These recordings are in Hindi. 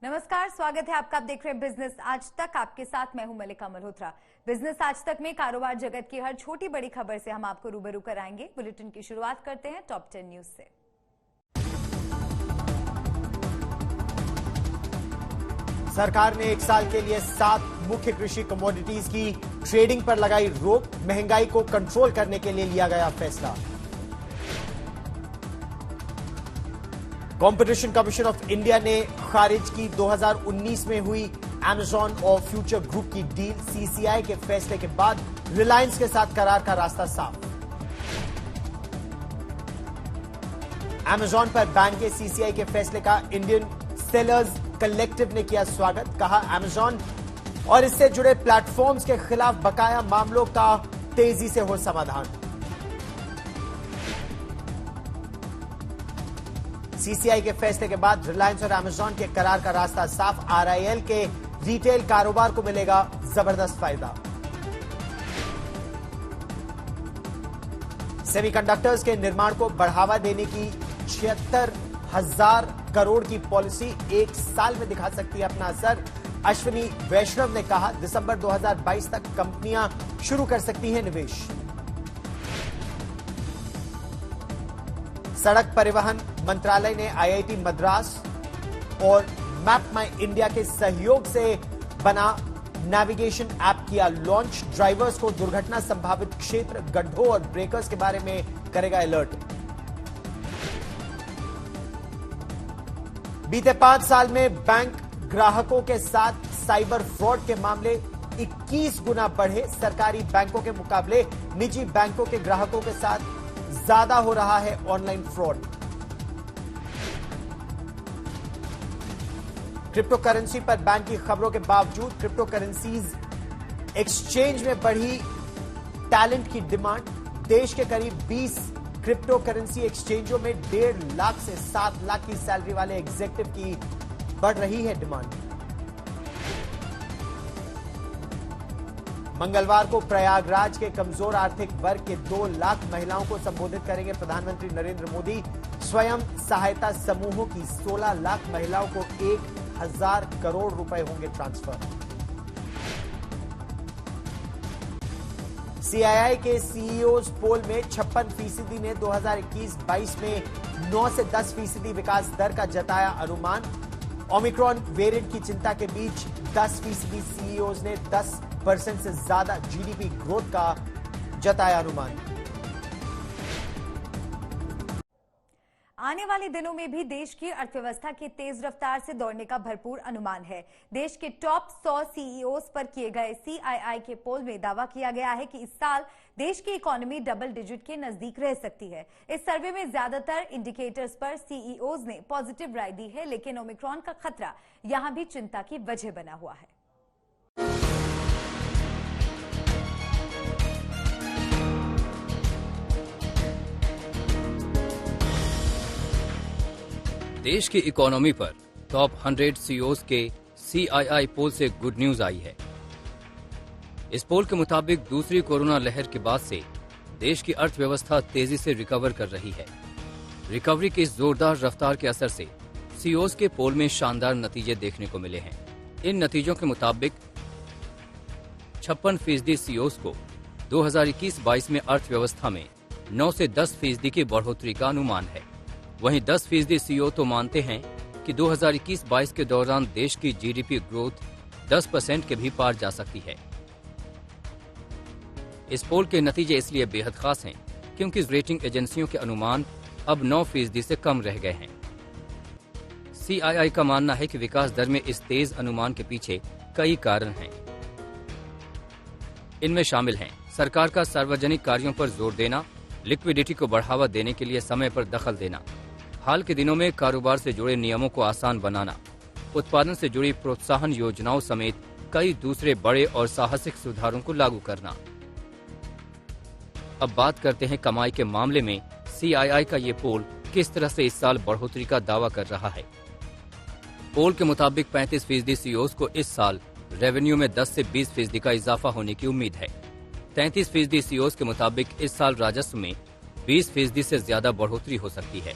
नमस्कार, स्वागत है आपका। आप देख रहे हैं बिजनेस आज तक। आपके साथ मैं हूं मलिका मल्होत्रा। बिजनेस आज तक में कारोबार जगत की हर छोटी बड़ी खबर से हम आपको रूबरू कराएंगे। बुलेटिन की शुरुआत करते हैं टॉप 10 न्यूज से। सरकार ने 1 साल के लिए 7 मुख्य कृषि कमोडिटीज की ट्रेडिंग पर लगाई रोक। महंगाई को कंट्रोल करने के लिए लिया गया फैसला। कंपटीशन कमीशन ऑफ इंडिया ने खारिज की 2019 में हुई अमेजॉन और फ्यूचर ग्रुप की डील। सीसीआई के फैसले के बाद रिलायंस के साथ करार का रास्ता साफ। अमेजॉन पर बैन के सीसीआई के फैसले का इंडियन सेलर्स कलेक्टिव ने किया स्वागत। कहा, अमेजॉन और इससे जुड़े प्लेटफॉर्म्स के खिलाफ बकाया मामलों का तेजी से हो समाधान। सीसीआई के फैसले के बाद रिलायंस और अमेजॉन के करार का रास्ता साफ। आरआईएल के रिटेल कारोबार को मिलेगा जबरदस्त फायदा। सेमीकंडक्टर्स के निर्माण को बढ़ावा देने की 76,000 करोड़ की पॉलिसी 1 साल में दिखा सकती है अपना असर। अश्विनी वैष्णव ने कहा, दिसंबर 2022 तक कंपनियां शुरू कर सकती हैं निवेश। सड़क परिवहन मंत्रालय ने आईआईटी मद्रास और मैप माई इंडिया के सहयोग से बना नेविगेशन ऐप किया लॉन्च। ड्राइवर्स को दुर्घटना संभावित क्षेत्र, गड्ढों और ब्रेकर्स के बारे में करेगा अलर्ट। बीते 5 साल में बैंक ग्राहकों के साथ साइबर फ्रॉड के मामले 21 गुना बढ़े। सरकारी बैंकों के मुकाबले निजी बैंकों के ग्राहकों के साथ ज्यादा हो रहा है ऑनलाइन फ्रॉड। क्रिप्टो करेंसी पर बैन की खबरों के बावजूद क्रिप्टो करेंसीज एक्सचेंज में बढ़ी टैलेंट की डिमांड। देश के करीब 20 क्रिप्टो करेंसी एक्सचेंजों में 1.5 लाख से 7 लाख की सैलरी वाले एग्जीक्यूटिव की बढ़ रही है डिमांड। मंगलवार को प्रयागराज के कमजोर आर्थिक वर्ग के 2 लाख महिलाओं को संबोधित करेंगे प्रधानमंत्री नरेंद्र मोदी। स्वयं सहायता समूहों की 16 लाख महिलाओं को 1,000 करोड़ रुपए होंगे ट्रांसफर। सीआईआई के सीईओज पोल में 56% ने 2021-22 में 9 से 10% विकास दर का जताया अनुमान। ओमिक्रॉन वेरिएंट की चिंता के बीच 10% सीईओज ने 10% से ज्यादा जीडीपी ग्रोथ का जताया अनुमान। आने वाले दिनों में भी देश की अर्थव्यवस्था की तेज रफ्तार से दौड़ने का भरपूर अनुमान है। देश के टॉप 100 सीईओज पर किए गए सीआईआई के पोल में दावा किया गया है कि इस साल देश की इकोनॉमी डबल डिजिट के नजदीक रह सकती है। इस सर्वे में ज्यादातर इंडिकेटर्स पर सीईओज ने पॉजिटिव राय दी है, लेकिन ओमिक्रॉन का खतरा यहां भी चिंता की वजह बना हुआ है। देश की इकोनॉमी पर टॉप 100 सीईओज के सीआईआई पोल से गुड न्यूज आई है। इस पोल के मुताबिक दूसरी कोरोना लहर के बाद से देश की अर्थव्यवस्था तेजी से रिकवर कर रही है। रिकवरी की इस जोरदार रफ्तार के असर से सीईओज के पोल में शानदार नतीजे देखने को मिले हैं। इन नतीजों के मुताबिक 56% सीईओज को 2021-22 में अर्थव्यवस्था में 9 से 10% की बढ़ोतरी का अनुमान है। वहीं 10% सीईओ तो मानते हैं कि 2021-22 के दौरान देश की जीडीपी ग्रोथ 10% के भी पार जा सकती है। इस पोल के नतीजे इसलिए बेहद खास हैं क्योंकि रेटिंग एजेंसियों के अनुमान अब 9% से कम रह गए हैं। सीआईआई का मानना है कि विकास दर में इस तेज अनुमान के पीछे कई कारण हैं। इनमें शामिल हैं सरकार का सार्वजनिक कार्यों पर जोर देना, लिक्विडिटी को बढ़ावा देने के लिए समय पर दखल देना, हाल के दिनों में कारोबार से जुड़े नियमों को आसान बनाना, उत्पादन से जुड़ी प्रोत्साहन योजनाओं समेत कई दूसरे बड़े और साहसिक सुधारों को लागू करना। अब बात करते हैं कमाई के मामले में सीआईआई का ये पोल किस तरह से इस साल बढ़ोतरी का दावा कर रहा है। पोल के मुताबिक 35% सीईओज को इस साल रेवेन्यू में 10 से 20% का इजाफा होने की उम्मीद है। 33% सीईओज के मुताबिक इस साल राजस्व में 20% से ज्यादा बढ़ोतरी हो सकती है।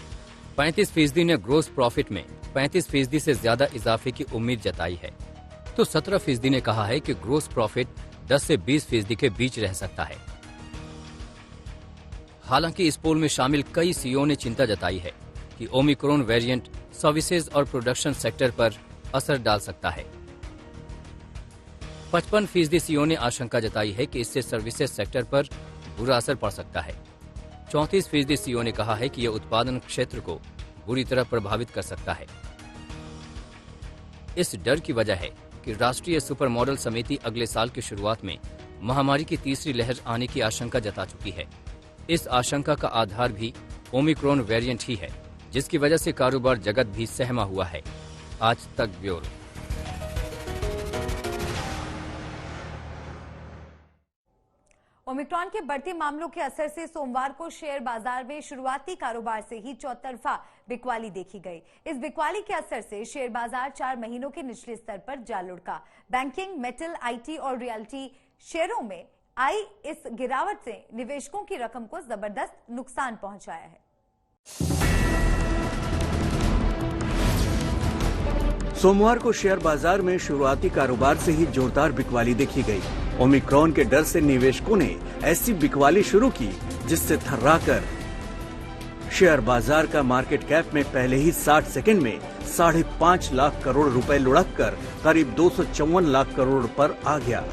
35% ने ग्रोस प्रॉफिट में 35% से ज्यादा इजाफे की उम्मीद जताई है, तो 17% ने कहा है कि ग्रोस प्रॉफिट 10 से 20% के बीच रह सकता है। हालांकि इस पोल में शामिल कई सीईओ ने चिंता जताई है कि ओमिक्रॉन वेरिएंट सर्विसेज और प्रोडक्शन सेक्टर पर असर डाल सकता है। 55% सीईओ ने आशंका जताई है कि इससे सर्विसेज सेक्टर पर बुरा असर पड़ सकता है। 34% सीईओ ने कहा है कि यह उत्पादन क्षेत्र को बुरी तरह प्रभावित कर सकता है। इस डर की वजह है कि राष्ट्रीय सुपर मॉडल समिति अगले साल की शुरुआत में महामारी की तीसरी लहर आने की आशंका जता चुकी है। इस आशंका का आधार भी ओमिक्रॉन वेरिएंट ही है, जिसकी वजह से कारोबार जगत भी सहमा हुआ है। आज तक ब्यूरो। ओमिक्रॉन के बढ़ते मामलों के असर से सोमवार को शेयर बाजार में शुरुआती कारोबार से ही चौतरफा बिकवाली देखी गई। इस बिकवाली के असर से शेयर बाजार 4 महीनों के निचले स्तर पर जा लुढ़का। बैंकिंग, मेटल, आईटी और रियल्टी शेयरों में आई इस गिरावट से निवेशकों की रकम को जबरदस्त नुकसान पहुंचाया है। सोमवार को शेयर बाजार में शुरुआती कारोबार से ही जोरदार बिकवाली देखी गई। ओमिक्रॉन के डर से निवेशकों ने ऐसी बिकवाली शुरू की जिससे थर्राकर शेयर बाजार का मार्केट कैप में पहले ही 60 सेकंड में 5.5 लाख करोड़ रुपए लुढ़ककर करीब 254 लाख करोड़ पर आ गया।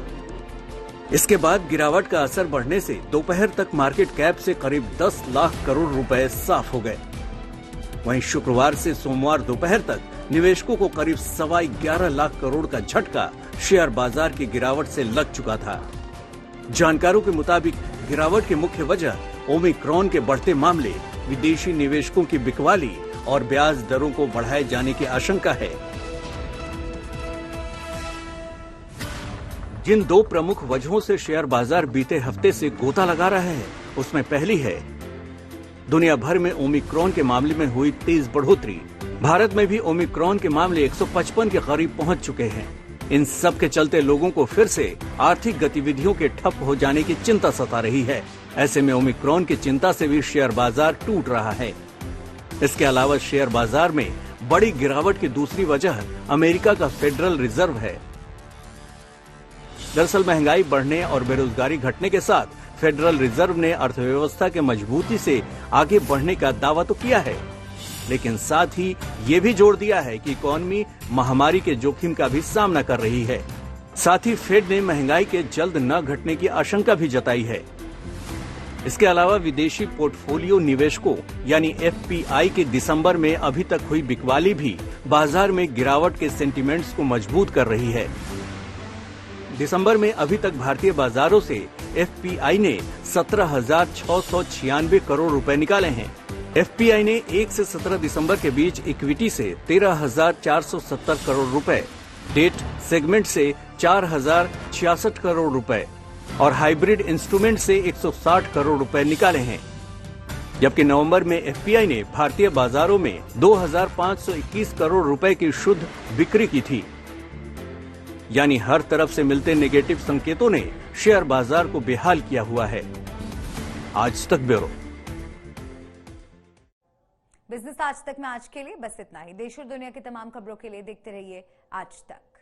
इसके बाद गिरावट का असर बढ़ने से दोपहर तक मार्केट कैप से करीब 10 लाख करोड़ रुपए साफ हो गए। वहीं शुक्रवार से सोमवार दोपहर तक निवेशकों को करीब 11.25 लाख करोड़ का झटका शेयर बाजार की गिरावट से लग चुका था। जानकारों के मुताबिक गिरावट की मुख्य वजह ओमिक्रॉन के बढ़ते मामले, विदेशी निवेशकों की बिकवाली और ब्याज दरों को बढ़ाए जाने की आशंका है। जिन 2 प्रमुख वजहों से शेयर बाजार बीते हफ्ते से गोता लगा रहा है, उसमें पहली है दुनिया भर में ओमिक्रॉन के मामले में हुई तेज बढ़ोतरी। भारत में भी ओमिक्रॉन के मामले 155 के करीब पहुंच चुके हैं। इन सब के चलते लोगों को फिर से आर्थिक गतिविधियों के ठप हो जाने की चिंता सता रही है। ऐसे में ओमिक्रॉन की चिंता से भी शेयर बाजार टूट रहा है। इसके अलावा शेयर बाजार में बड़ी गिरावट की दूसरी वजह अमेरिका का फेडरल रिजर्व है। दरअसल महंगाई बढ़ने और बेरोजगारी घटने के साथ फेडरल रिजर्व ने अर्थव्यवस्था के मजबूती से आगे बढ़ने का दावा तो किया है, लेकिन साथ ही ये भी जोर दिया है कि इकोनॉमी महामारी के जोखिम का भी सामना कर रही है। साथ ही फेड ने महंगाई के जल्द न घटने की आशंका भी जताई है। इसके अलावा विदेशी पोर्टफोलियो निवेशकों यानी एफपीआई के दिसंबर में अभी तक हुई बिकवाली भी बाजार में गिरावट के सेंटिमेंट्स को मजबूत कर रही है। दिसंबर में अभी तक भारतीय बाजारों से एफपीआई ने 17,696 करोड़ रुपए निकाले हैं। एफपीआई ने 1 से 17 दिसंबर के बीच इक्विटी से 13,470 करोड़ रुपए, डेट सेगमेंट से 4,066 करोड़ रुपए और हाइब्रिड इंस्ट्रूमेंट से 160 करोड़ रुपए निकाले हैं। जबकि नवंबर में एफपीआई ने भारतीय बाजारों में 2,521 करोड़ रुपए की शुद्ध बिक्री की थी। यानी हर तरफ से मिलते नेगेटिव संकेतों ने शेयर बाजार को बेहाल किया हुआ है। आज तक ब्यूरो। बिजनेस आज तक में आज के लिए बस इतना ही। देश और दुनिया की तमाम खबरों के लिए देखते रहिए आज तक।